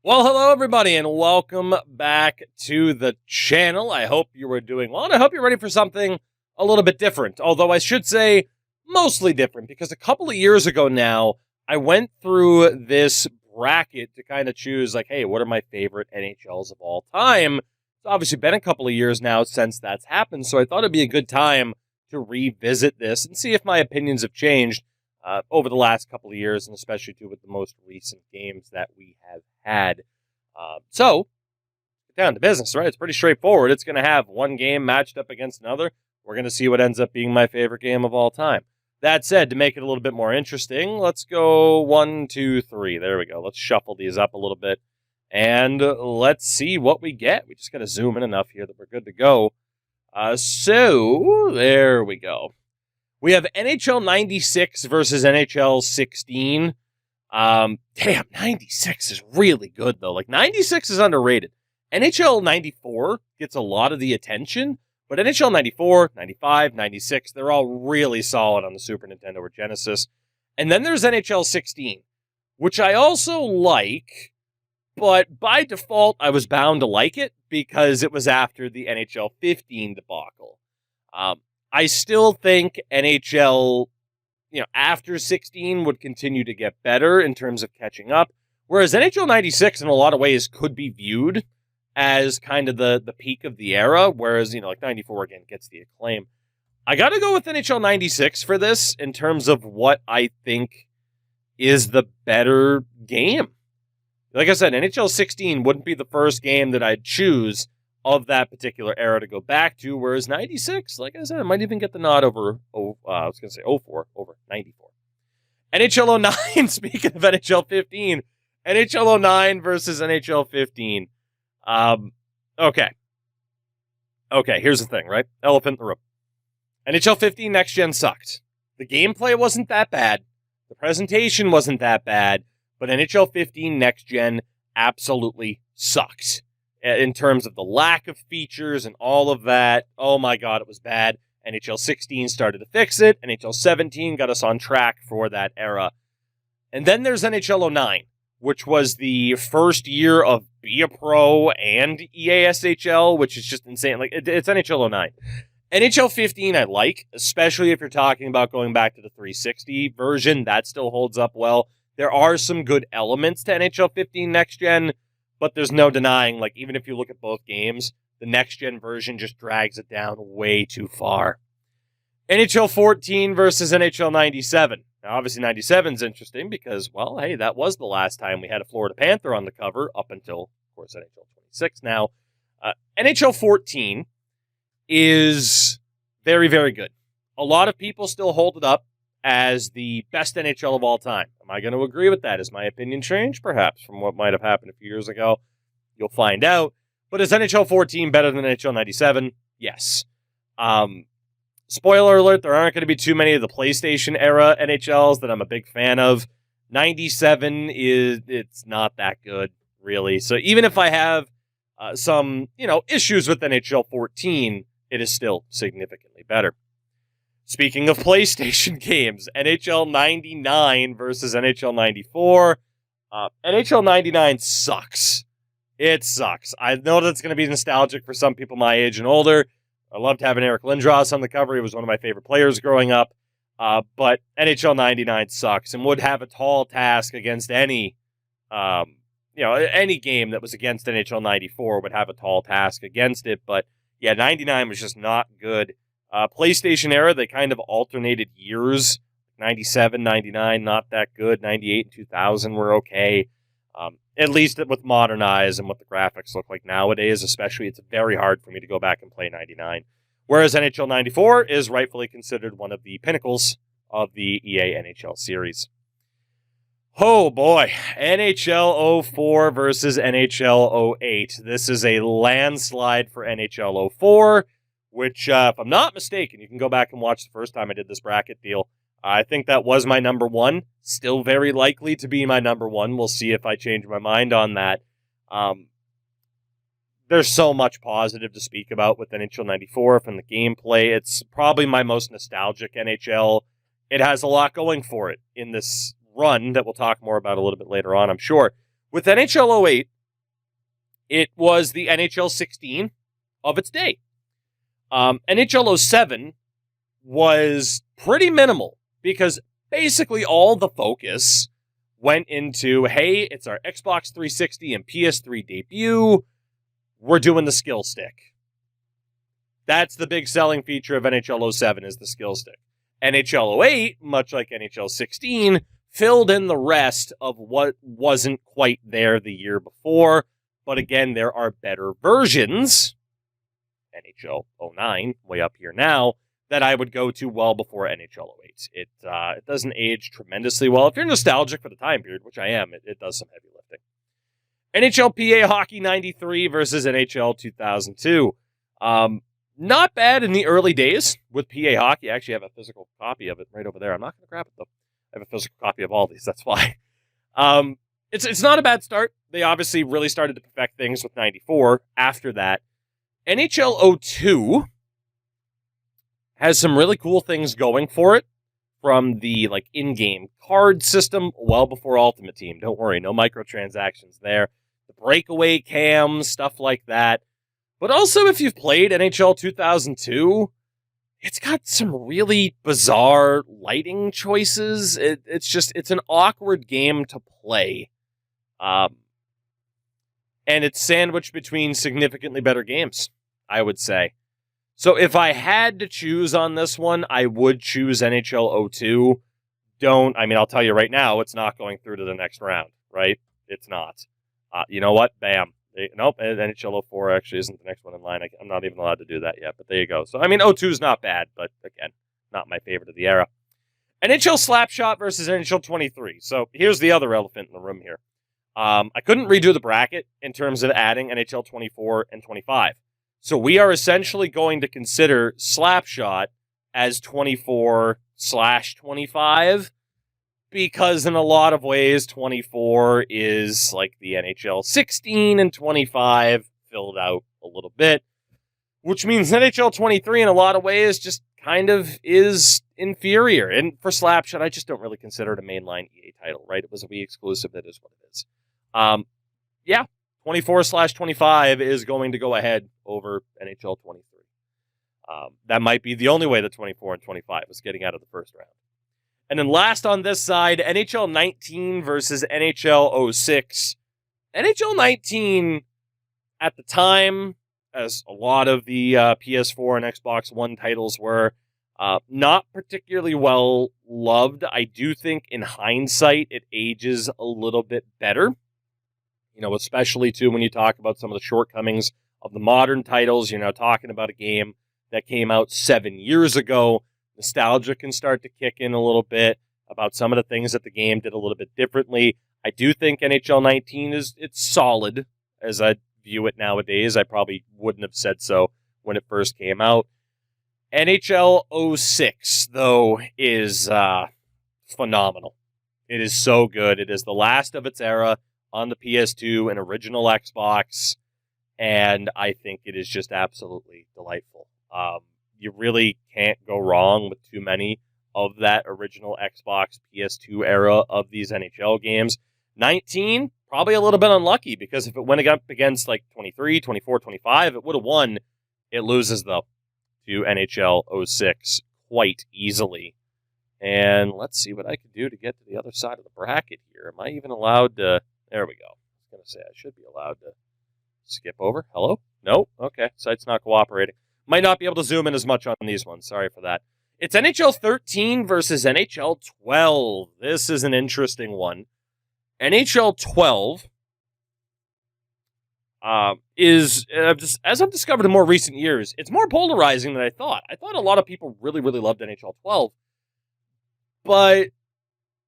Well, hello everybody, and welcome back to the channel. I hope you were doing well, and I hope you're ready for something a little bit different. Although I should say mostly different, because a couple of years ago now, I went through this bracket to kind of choose, like, hey, what are my favorite NHLs of all time? It's obviously been a couple of years now since that's happened, so I thought it'd be a good time to revisit this and see if my opinions have changed over the last couple of years, and especially too with the most recent games that we have had. So, get down to business, right? It's pretty straightforward. It's going to have one game matched up against another. We're going to see what ends up being my favorite game of all time. That said, to make it a little bit more interesting, let's go 1, 2, 3. There we go. Let's shuffle these up a little bit, and let's see what we get. We just got to zoom in enough here that we're good to go. So, there we go. We have NHL 96 versus NHL 16. Damn, 96 is really good, though. Like, 96 is underrated. NHL 94 gets a lot of the attention, but NHL 94, 95, 96, they're all really solid on the Super Nintendo or Genesis. And then there's NHL 16, which I also like, but by default, I was bound to like it because it was after the NHL 15 debacle. I still think NHL, after 16 would continue to get better in terms of catching up, whereas NHL 96 in a lot of ways could be viewed as kind of the peak of the era, whereas, like 94 again gets the acclaim. I got to go with NHL 96 for this in terms of what I think is the better game. Like I said, NHL 16 wouldn't be the first game that I'd choose of that particular era to go back to, whereas 96, like I said, I might even get the nod over, I was going to say 04, over 94. NHL 09, speaking of NHL 15, NHL 09 versus NHL 15. Okay, here's the thing, right? Elephant in the room. NHL 15 Next Gen sucked. The gameplay wasn't that bad. The presentation wasn't that bad, but NHL 15 Next Gen absolutely sucked. In terms of the lack of features and all of that, oh my god, it was bad. NHL 16 started to fix it. NHL 17 got us on track for that era. And then there's NHL 09, which was the first year of Be a Pro and EASHL, which is just insane. Like, it's NHL 09. NHL 15 I like, especially if you're talking about going back to the 360 version. That still holds up well. There are some good elements to NHL 15 Next Gen, but there's no denying, like, even if you look at both games, the next-gen version just drags it down way too far. NHL 14 versus NHL 97. Now, obviously, 97 is interesting because, well, hey, that was the last time we had a Florida Panther on the cover up until, of course, NHL 26 now. NHL 14 is very, very good. A lot of people still hold it up as the best NHL of all time. Am I going to agree with that? Is my opinion changed, perhaps, from what might have happened a few years ago? You'll find out. But is NHL 14 better than NHL 97? Yes. Spoiler alert, there aren't going to be too many of the PlayStation era NHLs that I'm a big fan of. 97 it's not that good, really. So even if I have some, issues with NHL 14, it is still significantly better. Speaking of PlayStation games, NHL 99 versus NHL 94. NHL 99 sucks. It sucks. I know that's going to be nostalgic for some people my age and older. I loved having Eric Lindros on the cover. He was one of my favorite players growing up. But NHL 99 sucks and would have a tall task against any game that was against NHL 94 would have a tall task against it. But yeah, 99 was just not good. PlayStation era, they kind of alternated years. 97, 99, not that good. 98 and 2000 were okay. At least with modern eyes and what the graphics look like nowadays, especially, it's very hard for me to go back and play 99. Whereas NHL 94 is rightfully considered one of the pinnacles of the EA NHL series. Oh boy, NHL 04 versus NHL 08. This is a landslide for NHL 04. Which, if I'm not mistaken, you can go back and watch the first time I did this bracket deal. I think that was my number one. Still very likely to be my number one. We'll see if I change my mind on that. There's so much positive to speak about with NHL 94 from the gameplay. It's probably my most nostalgic NHL. It has a lot going for it in this run that we'll talk more about a little bit later on, I'm sure. With NHL 08, It was the NHL 16 of its day. NHL 07 was pretty minimal because basically all the focus went into, hey, it's our Xbox 360 and PS3 debut. We're doing the skill stick. That's the big selling feature of NHL 07 is the skill stick. NHL 08, much like NHL 16, filled in the rest of what wasn't quite there the year before. But again, there are better versions, NHL 09, way up here now, that I would go to well before NHL 08. It doesn't age tremendously well. If you're nostalgic for the time period, which I am, it does some heavy lifting. NHL PA Hockey 93 versus NHL 2002. Not bad in the early days with PA Hockey. I actually have a physical copy of it right over there. I'm not going to grab it, though. I have a physical copy of all these. That's why. It's not a bad start. They obviously really started to perfect things with 94 after that. NHL 02 has some really cool things going for it from the in-game card system well before Ultimate Team. Don't worry, no microtransactions there. The breakaway cams, stuff like that. But also, if you've played NHL 2002, it's got some really bizarre lighting choices. It's an awkward game to play. And it's sandwiched between significantly better games, I would say. So if I had to choose on this one, I would choose NHL 02. I'll tell you right now, it's not going through to the next round, right? It's not. You know what? Bam. Nope, NHL 04 actually isn't the next one in line. I'm not even allowed to do that yet, but there you go. So, 02 is not bad, but again, not my favorite of the era. NHL Slapshot versus NHL 23. So here's the other elephant in the room here. I couldn't redo the bracket in terms of adding NHL 24 and 25. So we are essentially going to consider Slapshot as 24/25 because in a lot of ways, 24 is like the NHL 16 and 25 filled out a little bit, which means NHL 23 in a lot of ways just kind of is inferior. And for Slapshot, I just don't really consider it a mainline EA title, right? It was a Wii exclusive. That is what it is. 24/25 is going to go ahead over NHL 23. That might be the only way that 24 and 25 is getting out of the first round. And then last on this side, NHL 19 versus NHL 06. NHL 19, at the time, as a lot of the PS4 and Xbox One titles were, not particularly well loved. I do think in hindsight, it ages a little bit better. Especially too when you talk about some of the shortcomings of the modern titles, talking about a game that came out 7 years ago. Nostalgia can start to kick in a little bit about some of the things that the game did a little bit differently. I do think NHL 19 it's solid as I view it nowadays. I probably wouldn't have said so when it first came out. NHL 06, though, is phenomenal. It is so good. It is the last of its era on the PS2 and original Xbox, and I think it is just absolutely delightful. You really can't go wrong with too many of that original Xbox PS2 era of these NHL games. 19, probably a little bit unlucky, because if it went up against 23, 24, 25, it would have won. It loses, though, to NHL 06 quite easily. And let's see what I can do to get to the other side of the bracket here. Am I even allowed to... There we go. I was going to say I should be allowed to skip over. Hello? No? Okay. Site's not cooperating. Might not be able to zoom in as much on these ones. Sorry for that. It's NHL 13 versus NHL 12. This is an interesting one. NHL 12 is, as I've discovered in more recent years, it's more polarizing than I thought. I thought a lot of people really, really loved NHL 12. But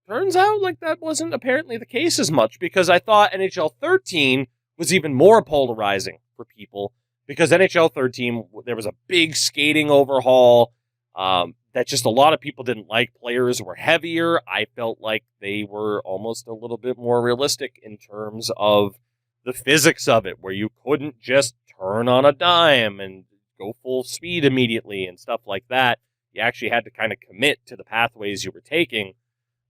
turns out that wasn't apparently the case as much, because I thought NHL 13 was even more polarizing for people, because NHL 13, there was a big skating overhaul that just a lot of people didn't like. Players were heavier. I felt like they were almost a little bit more realistic in terms of the physics of it, where you couldn't just turn on a dime and go full speed immediately and stuff like that. You actually had to kind of commit to the pathways you were taking.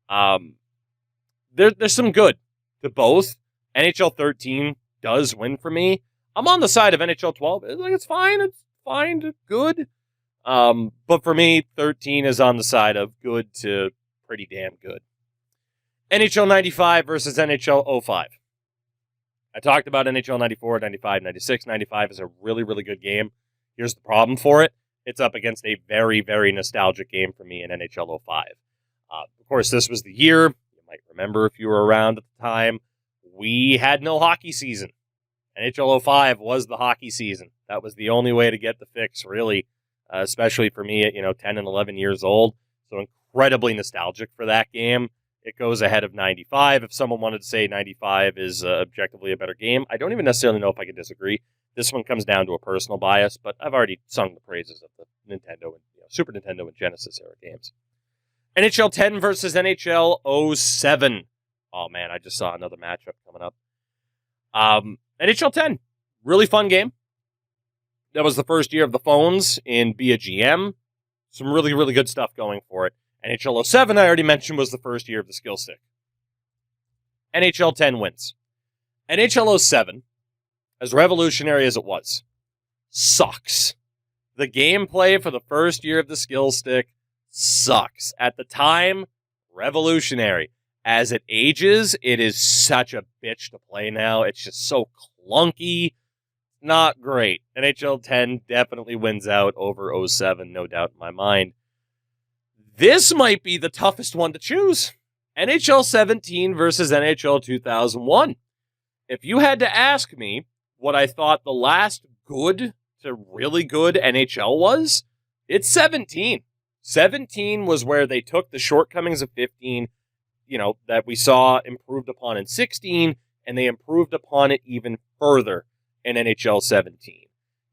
There's some good to both. NHL 13 does win for me. I'm on the side of NHL 12. It's fine. It's fine. Good. But for me, 13 is on the side of good to pretty damn good. NHL 95 versus NHL 05. I talked about NHL 94, 95, 96. 95 is a really, really good game. Here's the problem for it. It's up against a very, very nostalgic game for me in NHL 05. Of course, this was the year, you might remember if you were around at the time, we had no hockey season. NHL 05 was the hockey season. That was the only way to get the fix, really, especially for me at 10 and 11 years old. So incredibly nostalgic for that game. It goes ahead of 95. If someone wanted to say 95 is objectively a better game, I don't even necessarily know if I could disagree. This one comes down to a personal bias, but I've already sung the praises of the Nintendo and Super Nintendo and Genesis era games. NHL 10 versus NHL 07. Oh man, I just saw another matchup coming up. NHL 10, really fun game. That was the first year of the phones in Be a GM. Some really, really good stuff going for it. NHL 07, I already mentioned, was the first year of the skill stick. NHL 10 wins. NHL 07, as revolutionary as it was, sucks. The gameplay for the first year of the skill stick sucks. At the time, revolutionary. As it ages, it is such a bitch to play now. It's just so clunky. Not great. NHL 10 definitely wins out over 07, no doubt in my mind. This might be the toughest one to choose. NHL 17 versus NHL 2001. If you had to ask me what I thought the last good to really good NHL was, it's 17. 17 was where they took the shortcomings of 15, that we saw improved upon in 16, and they improved upon it even further in NHL 17.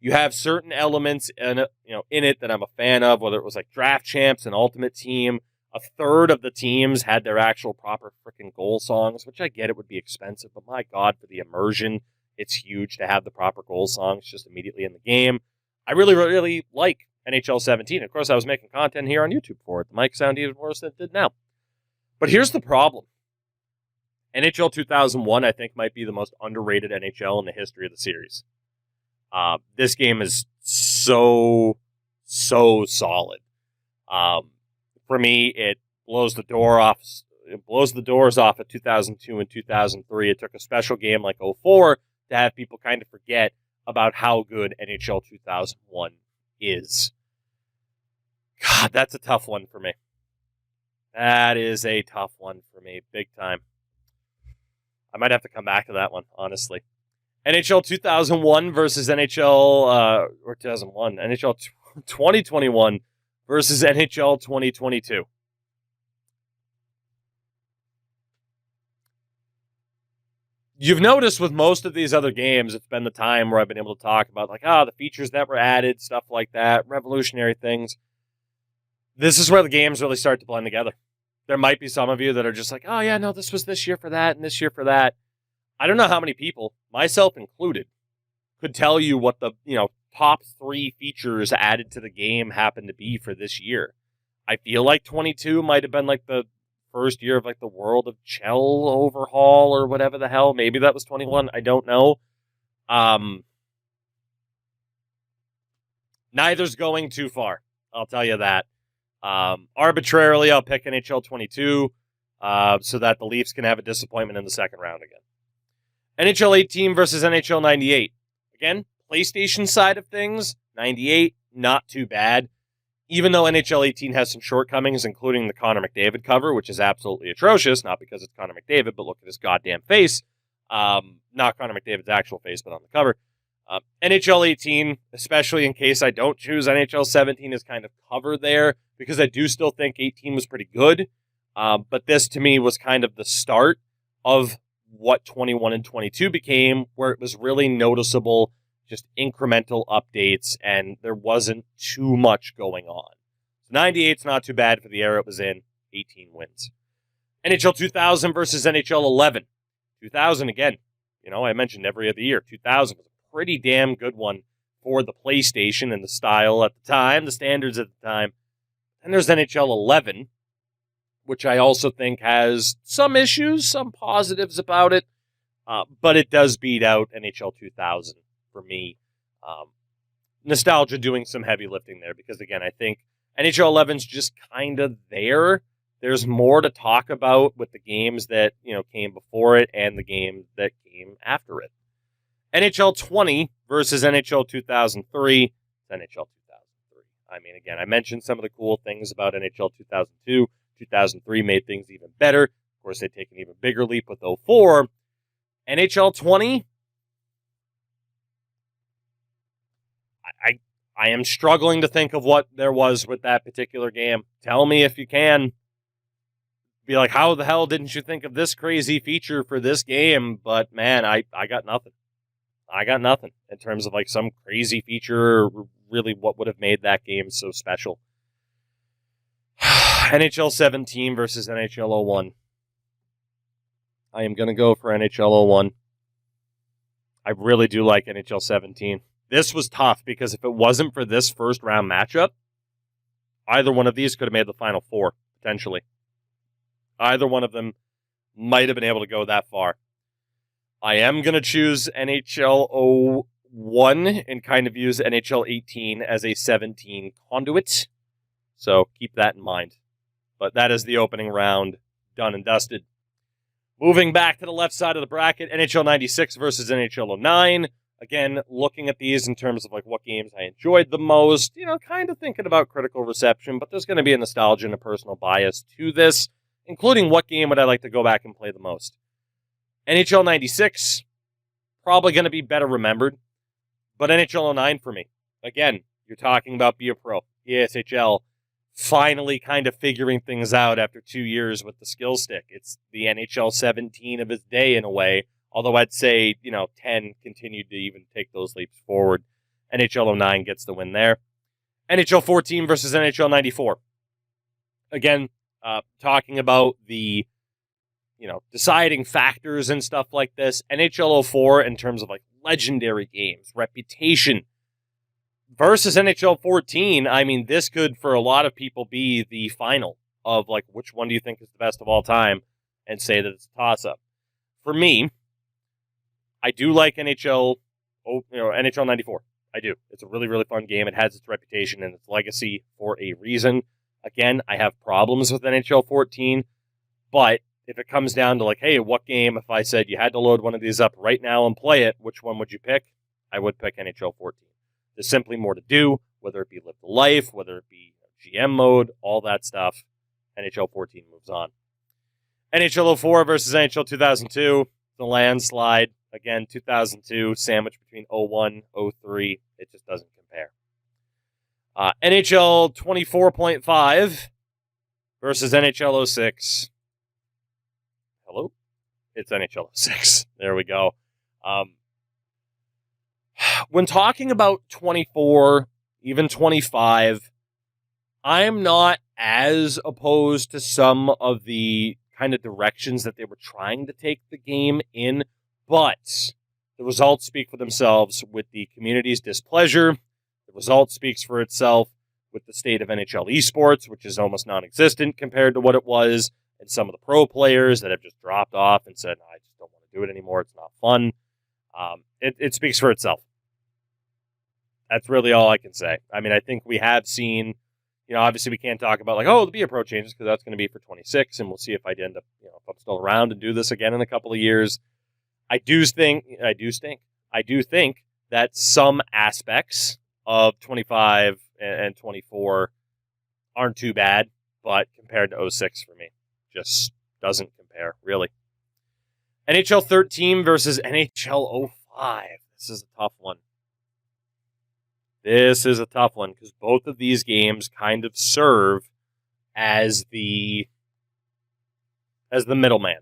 You have certain elements in it that I'm a fan of, whether it was like Draft Champs and Ultimate Team. A third of the teams had their actual proper freaking goal songs, which I get it would be expensive, but my God, for the immersion, it's huge to have the proper goal songs just immediately in the game. I really, really like NHL 17. Of course, I was making content here on YouTube for it. The mic sound even worse than it did now. But here's the problem. NHL 2001, I think, might be the most underrated NHL in the history of the series. This game is so solid. For me, it blows the doors off of 2002 and 2003. It took a special game like 04 to have people kind of forget about how good NHL 2001 is. God, that's a tough one for me. That is a tough one for me, big time. I might have to come back to that one, honestly. NHL 2001 versus NHL 2021 versus NHL 2022. You've noticed with most of these other games, it's been the time where I've been able to talk about the features that were added, stuff like that, revolutionary things. This is where the games really start to blend together. There might be some of you that are just like, oh yeah, no, this was this year for that and this year for that. I don't know how many people, myself included, could tell you what the top 3 features added to the game happened to be for this year. I feel like 22 might have been like the first year of the World of Chell overhaul or whatever the hell. Maybe that was 21. I don't know. Neither's going too far. I'll tell you that. Arbitrarily, I'll pick NHL 22 so that the Leafs can have a disappointment in the second round again. NHL 18 versus NHL 98. Again, PlayStation side of things, 98, not too bad. Even though NHL 18 has some shortcomings, including the Connor McDavid cover, which is absolutely atrocious, not because it's Connor McDavid, but look at his goddamn face. Not Connor McDavid's actual face, but on the cover. NHL 18, especially in case I don't choose NHL 17, is kind of covered there, because I do still think 18 was pretty good. But this, to me, was kind of the start of what 21 and 22 became, where it was really noticeable, just incremental updates, and there wasn't too much going on. So 98's not too bad for the era it was in. 18 wins. NHL 2000 versus NHL 11. 2000, again, I mentioned every other year. 2000 was a pretty damn good one for the PlayStation and the style at the time, the standards at the time. And there's NHL 11, which I also think has some issues, some positives about it. But it does beat out NHL 2000 for me. Nostalgia doing some heavy lifting there because, again, I think NHL 11's just kind of there. There's more to talk about with the games that, came before it and the game that came after it. NHL 20 versus NHL 2003. NHL 2003. I mean, again, I mentioned some of the cool things about NHL 2002. 2003 made things even better. Of course, they take an even bigger leap with 04. NHL 20, I am struggling to think of what there was with that particular game. Tell me if you can. Be like, how the hell didn't you think of this crazy feature for this game? But, man, I got nothing. I got nothing in terms of like some crazy feature or really what would have made that game so special. NHL 17 versus NHL 01. I am going to go for NHL 01. I really do like NHL 17. This was tough because if it wasn't for this first round matchup, either one of these could have made the Final Four, potentially. Either one of them might have been able to go that far. I am going to choose NHL 01 and kind of use NHL 18 as a 17 conduit. So keep that in mind. But that is the opening round, done and dusted. Moving back to the left side of the bracket, NHL 96 versus NHL 09. Again, looking at these in terms of like what games I enjoyed the most, kind of thinking about critical reception, but there's going to be a nostalgia and a personal bias to this, including what game would I like to go back and play the most. NHL 96, probably going to be better remembered, but NHL 09 for me. Again, you're talking about Be a Pro, ESHL, finally kind of figuring things out after 2 years with the skill stick. It's the NHL 17 of its day in a way, although I'd say, 10 continued to even take those leaps forward. NHL 09 gets the win there. NHL 14 versus NHL 94. Again, talking about the deciding factors and stuff like this. NHL 04 in terms of like legendary games, reputation, versus NHL 14. I mean, this could for a lot of people be the final of like which one do you think is the best of all time, and say that it's a toss-up. For me, I do like NHL 94. I do. It's a really, really fun game. It has its reputation and its legacy for a reason. Again, I have problems with NHL 14, but if it comes down to like, hey, what game, if I said you had to load one of these up right now and play it, which one would you pick? I would pick NHL 14. There's simply more to do, whether it be Live the Life, whether it be GM mode, all that stuff. NHL 14 moves on. NHL 04 versus NHL 2002, the landslide. Again, 2002, sandwich between 01, 03. It just doesn't compare. NHL 24.5 versus NHL 06. Hello? It's NHL 06. There we go. When talking about 24, even 25, I'm not as opposed to some of the kind of directions that they were trying to take the game in, but the results speak for themselves with the community's displeasure. The result speaks for itself with the state of NHL esports, which is almost non-existent compared to what it was, and some of the pro players that have just dropped off and said, I just don't want to do it anymore. It's not fun. It speaks for itself. That's really all I can say. I mean, I think we have seen, obviously we can't talk about like, oh, the Be a Pro changes because that's going to be for 26, and we'll see if I end up, if I'm still around and do this again in a couple of years. I do think that some aspects of 25 and 24 aren't too bad, but compared to 06 for me, just doesn't compare, really. NHL 13 versus NHL 05. This is a tough one. This is a tough one because both of these games kind of serve as the middleman.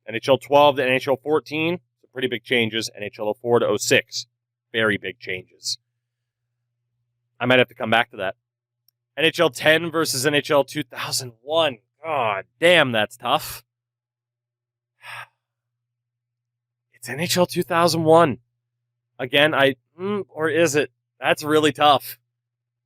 NHL 12 to NHL 14, some pretty big changes. NHL 04 to 06, very big changes. I might have to come back to that. NHL 10 versus NHL 2001. God damn, that's tough. It's NHL 2001. Again, or is it? That's really tough.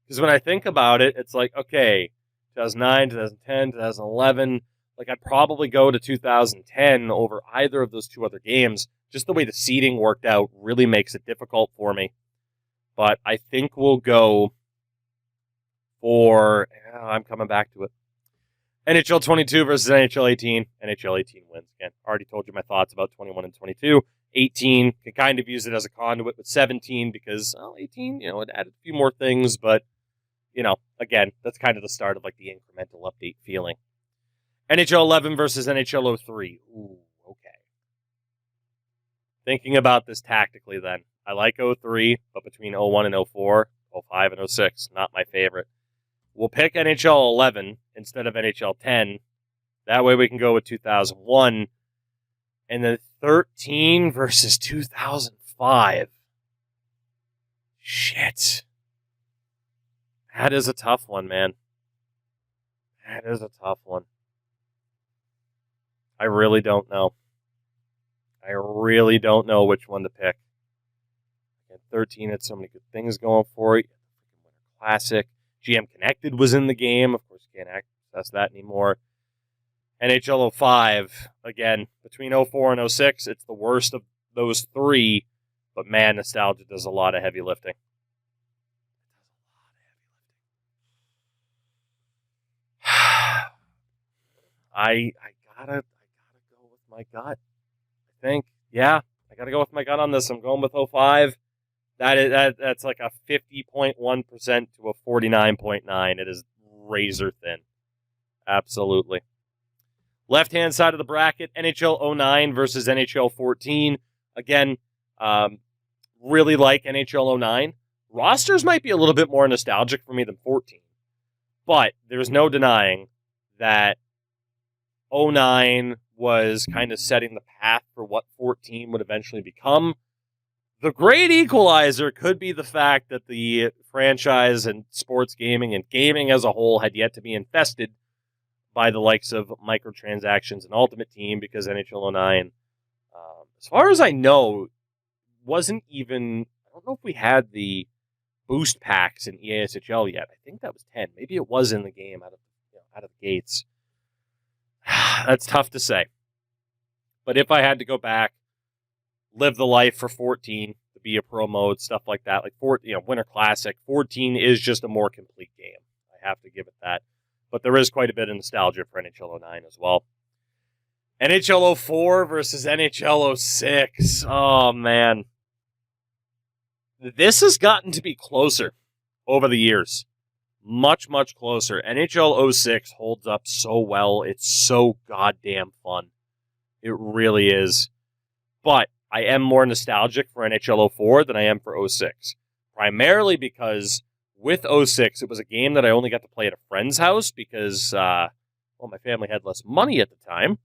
Because when I think about it, it's like, okay, 2009, 2010, 2011, like I'd probably go to 2010 over either of those two other games. Just the way the seeding worked out really makes it difficult for me. But I think we'll go for, I'm coming back to it. NHL 22 versus NHL 18. NHL 18 wins. Again, already told you my thoughts about 21 and 22. 18 can kind of use it as a conduit with 17 because, 18, it added a few more things. But, again, that's kind of the start of like the incremental update feeling. NHL 11 versus NHL 03. Ooh, okay. Thinking about this tactically then. I like 03, but between 01 and 04, 05 and 06, not my favorite. We'll pick NHL 11 instead of NHL 10. That way we can go with 2001. And then 13 versus 2005. Shit. That is a tough one, man. That is a tough one. I really don't know. I really don't know which one to pick. And 13 had so many good things going for it. Winter Classic. GM Connected was in the game. Of course, you can't access that anymore. NHL 05, again, between 04 and 06, it's the worst of those three. But man, nostalgia does a lot of heavy lifting. I gotta go with my gut. I think, yeah, I gotta go with my gut on this. I'm going with 05. That's like a 50.1% to a 49.9. It is razor thin. Absolutely. Left-hand side of the bracket, NHL 09 versus NHL 14. Again, really like NHL 09. Rosters might be a little bit more nostalgic for me than 14. But there's no denying that 09 was kind of setting the path for what 14 would eventually become. The great equalizer could be the fact that the franchise and sports gaming and gaming as a whole had yet to be infested by the likes of microtransactions and Ultimate Team, because NHL 09, as far as I know, wasn't even, I don't know if we had the boost packs in EASHL yet. I think that was 10. Maybe it was in the game out of the gates. That's tough to say. But if I had to go back, live the life for 14, to be a pro mode, stuff like that, like Winter Classic, 14 is just a more complete game. I have to give it that. But there is quite a bit of nostalgia for NHL 09 as well. NHL 04 versus NHL 06. Oh, man. This has gotten to be closer over the years. Much, much closer. NHL 06 holds up so well. It's so goddamn fun. It really is. But I am more nostalgic for NHL 04 than I am for 06. Primarily because with 06, it was a game that I only got to play at a friend's house because, my family had less money at the time.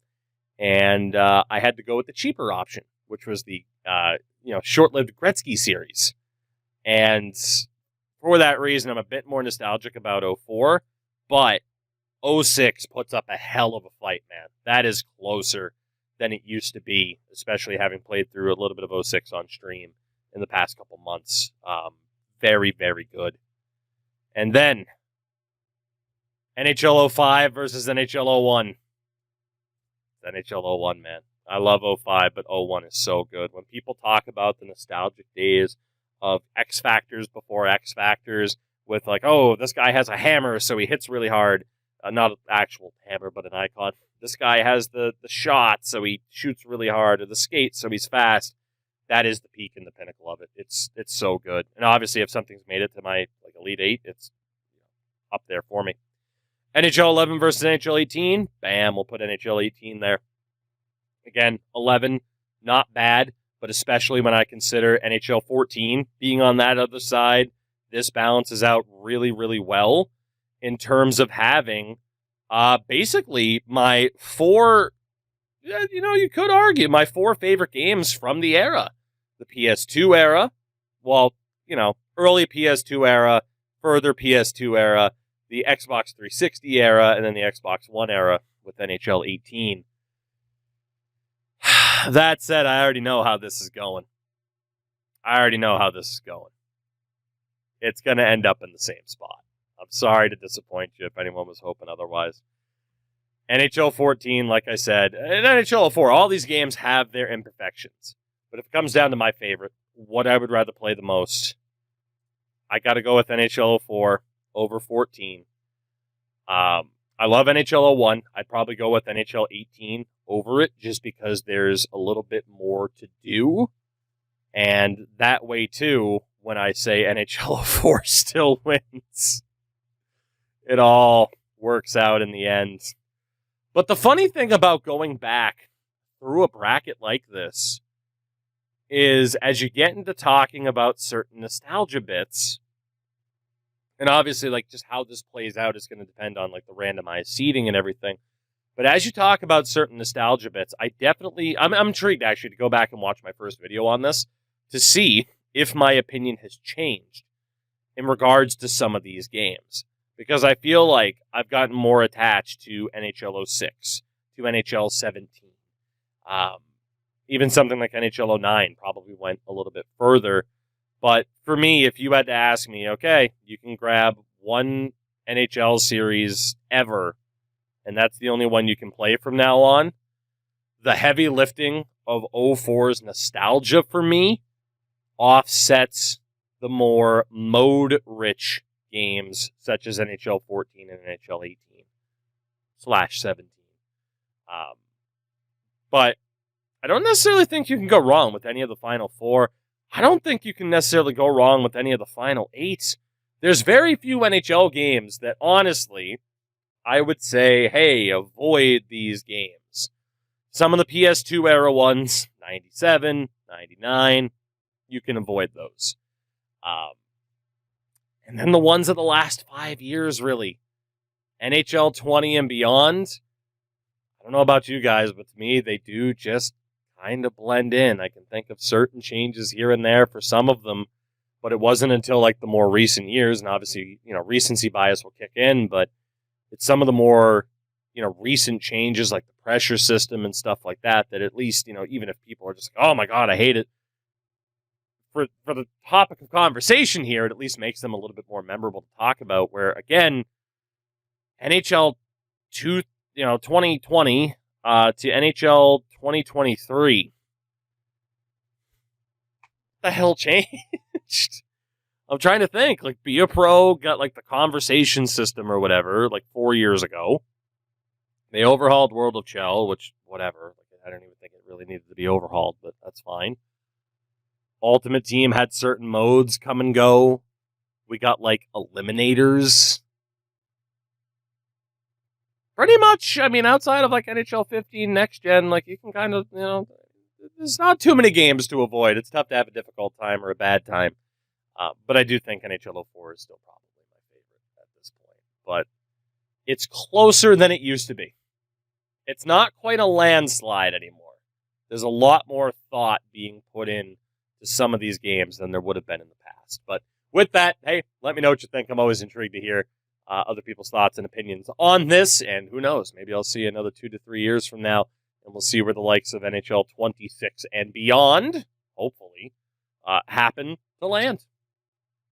And I had to go with the cheaper option, which was the, short-lived Gretzky series. And for that reason, I'm a bit more nostalgic about 04. But 06 puts up a hell of a fight, man. That is closer than it used to be, especially having played through a little bit of 06 on stream in the past couple months. Very, very good. And then, NHL 05 versus NHL 01. NHL 01, man. I love 05, but 01 is so good. When people talk about the nostalgic days of X Factors before X Factors, with like, oh, this guy has a hammer, so he hits really hard. Not an actual hammer, but an icon. This guy has the shot, so he shoots really hard, or the skate, so he's fast. That is the peak and the pinnacle of it. It's so good. And obviously, if something's made it to my Elite 8, it's up there for me. NHL 11 versus NHL 18. Bam, we'll put NHL 18 there. Again, 11, not bad, but especially when I consider NHL 14 being on that other side, this balances out really, really well in terms of having basically my four, you could argue, my four favorite games from the era. The PS2 era, early PS2 era, further PS2 era, the Xbox 360 era, and then the Xbox One era with NHL 18. That said, I already know how this is going. It's going to end up in the same spot. I'm sorry to disappoint you if anyone was hoping otherwise. NHL 14, like I said, and NHL 04, all these games have their imperfections. But if it comes down to my favorite, what I would rather play the most, I got to go with NHL 04 over 14. I love NHL 01. I'd probably go with NHL 18 over it just because there's a little bit more to do. And that way, too, when I say NHL 04 still wins, it all works out in the end. But the funny thing about going back through a bracket like this is as you get into talking about certain nostalgia bits, and obviously like just how this plays out is going to depend on like the randomized seeding and everything. But as you talk about certain nostalgia bits, I'm intrigued actually to go back and watch my first video on this to see if my opinion has changed in regards to some of these games. Because I feel like I've gotten more attached to NHL 06, to NHL 17. Even something like NHL 09 probably went a little bit further. But for me, if you had to ask me, okay, you can grab one NHL series ever, and that's the only one you can play from now on, the heavy lifting of 04's nostalgia for me offsets the more mode-rich games such as NHL 14 and NHL 18/17. But I don't necessarily think you can go wrong with any of the Final Four. I don't think you can necessarily go wrong with any of the Final Eight. There's very few NHL games that, honestly, I would say, hey, avoid these games. Some of the PS2 era ones, 97, 99, you can avoid those. And then the ones of the last 5 years, really. NHL 20 and beyond. I don't know about you guys, but to me, they do just kind of blend in. I can think of certain changes here and there for some of them, but it wasn't until like the more recent years, and obviously, recency bias will kick in, but it's some of the more, recent changes like the pressure system and stuff like that, that at least, even if people are just like, oh my God, I hate it, for the topic of conversation here, it at least makes them a little bit more memorable to talk about. Where again, NHL 2020 to NHL 2023, what the hell changed? I'm trying to think. Like Be a Pro got like the conversation system or whatever, like 4 years ago. They overhauled World of Chell, which whatever. Like, I don't even think it really needed to be overhauled, but that's fine. Ultimate Team had certain modes come and go. We got like eliminators. Pretty much, I mean, outside of like NHL 15 Next Gen, like you can kind of, there's not too many games to avoid. It's tough to have a difficult time or a bad time. But I do think NHL 04 is still probably my favorite at this point. But it's closer than it used to be. It's not quite a landslide anymore. There's a lot more thought being put in to some of these games than there would have been in the past. But with that, hey, let me know what you think. I'm always intrigued to hear other people's thoughts and opinions on this. And who knows, maybe I'll see you another 2 to 3 years from now, and we'll see where the likes of NHL 26 and beyond, hopefully, happen to land.